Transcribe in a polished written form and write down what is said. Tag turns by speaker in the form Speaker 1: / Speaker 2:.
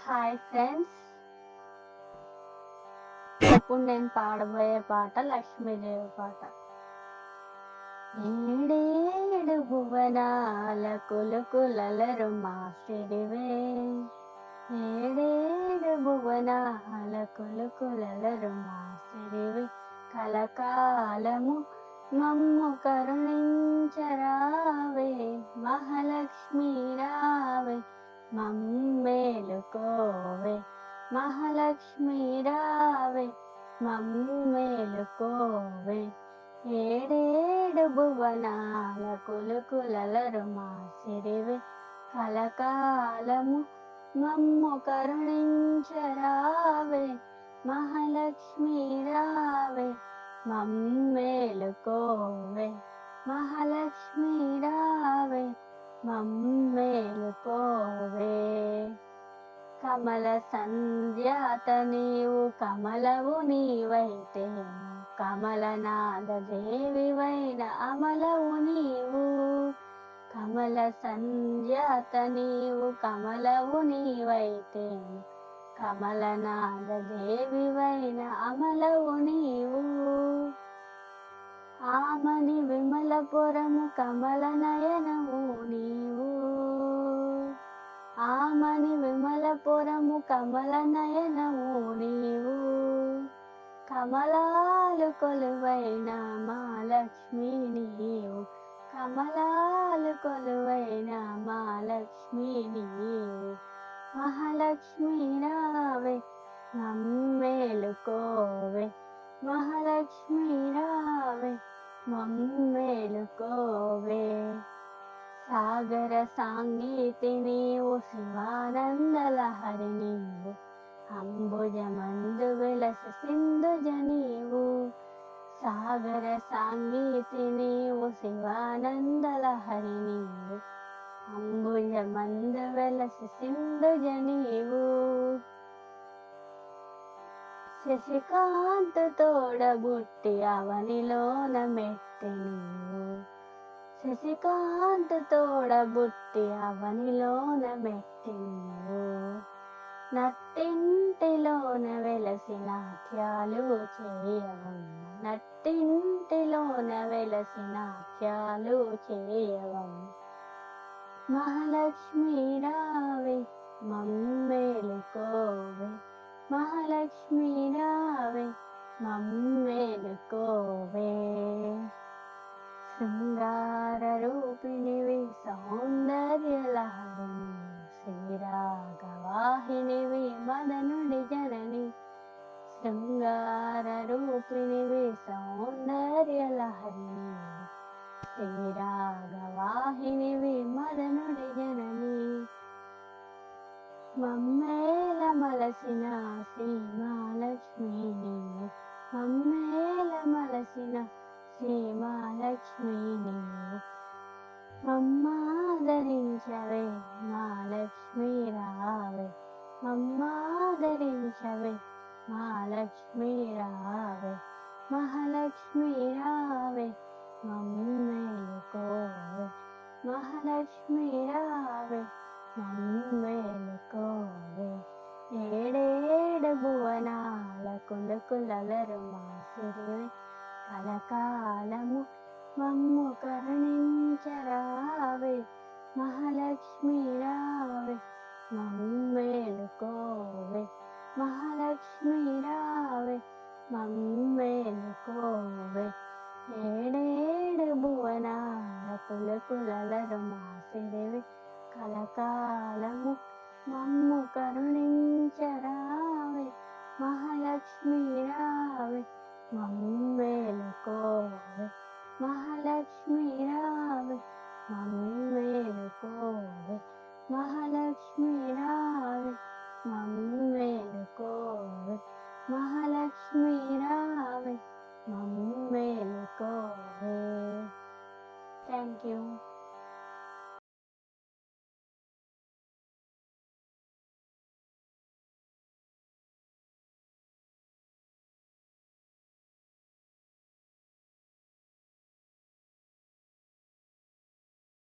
Speaker 1: Hi friends. ఇప్పుడు నేను పాడబోయే పాట లక్ష్మీదేవి పాట. ఏడేడు భువనాల కులుకులలరు మాసిరివే, ఏడేడు భువనాల కులుకులలరు మాసిరివే, కలకాలము మమ్ము కరుణించరావే, మహాలక్ష్మీ రావే మమ్మేలుకోవే, మహాలక్ష్మీ రావే మమ్మేలుకోవే, ఏడేడు భువనాల కులుకులలరు మాసిరివే, కలకాలము మమ్ము కరుణించరావే, మహాలక్ష్మీ రావే మమ్మేలుకోవే, మహాలక్ష్మీ రావే మమ్మేలుకోవే. కమల సంధ్యాత నీవు కమలవు నీవైతేను, కమలనాద దేవివైన అమలవు నీవు, కమల సంధ్యాత నీవు కమలవు నీవైతేను, కమలనాద దేవివైన అమలవు నీవు, ఆమని విమలపురము కమల నయనము నీవు, ఆమని విమలపురము కమల నయనము నీవు, కమలాలు కొలువైన మా లక్ష్మీ నీవు, కమలాలు కొలువైన మా లక్ష్మీ నీవు, మహాలక్ష్మీ రావే మమ్మేలుకోవే, మహాలక్ష్మీ రావే మమ్మేలుకోవే. సాగర సాంగీతి నీవు శివానందలహరి నీవు, అంబుజమందు వెలసి సింధుజ నీవు, సాగర సాంగీతి నీవు శివానందలహరి నీవు, అంబుజమందు వెలసి సింధుజ నీవు, శశికాంత తోడబుట్టి అవనిలోన మెట్టి నీవు, శశికాంత తోడబుట్టి అవనిలోన మెట్టి నీవు, నట్టింటిలోన వెలసి నాట్యాలు చేయవమ్మ, నట్టింటిలోన వెలసి నాట్యాలు చేయవమ్మ, మహాలక్ష్మీ రావే మమ్మేలుకోవే, మహాలక్ష్మీ రావే మమ్మేలుకోవే. శృంగార రూపిణివి సౌందర్యలహరిణి, శ్రీరాగవాహినివి మదనుడి జనని, శృంగార రూపిణివి సౌందర్యలహరిణి, శ్రీరాగవాహినివి మదనుడి జనని, మమ్మేల మలసిన శ్రీమహాలక్ష్మీ నీవు, మమ్మేల మలసిన శ్రీమహాలక్ష్మీ నీవు, మమ్మాదరించవే మహాలక్ష్మీ రావే, మమ్మాదరించవే మహాలక్ష్మీ రావే, మహాలక్ష్మీ రావే మమ్మేలుకోవే, మహాలక్ష్మీ రావే మమ్మేలుకోవే, ఏడేడు భువనాల కులుకులలరు మాసిరివే, కలకాలము మమ్ము కరుణించరావే, మహాలక్ష్మీ రావే మమ్మేలుకోవే, మహాలక్ష్మీ రావే మమ్మేలుకోవే, ఏడేడు భువనాల కులుకులలరు మాసిరివే, కలకాలము మమ్ము కరుణించరావే, మహాలక్ష్మీ రావే మమ్మేలుకోవే, మహాలక్ష్మీ రావే మమ్మేలుకోవే.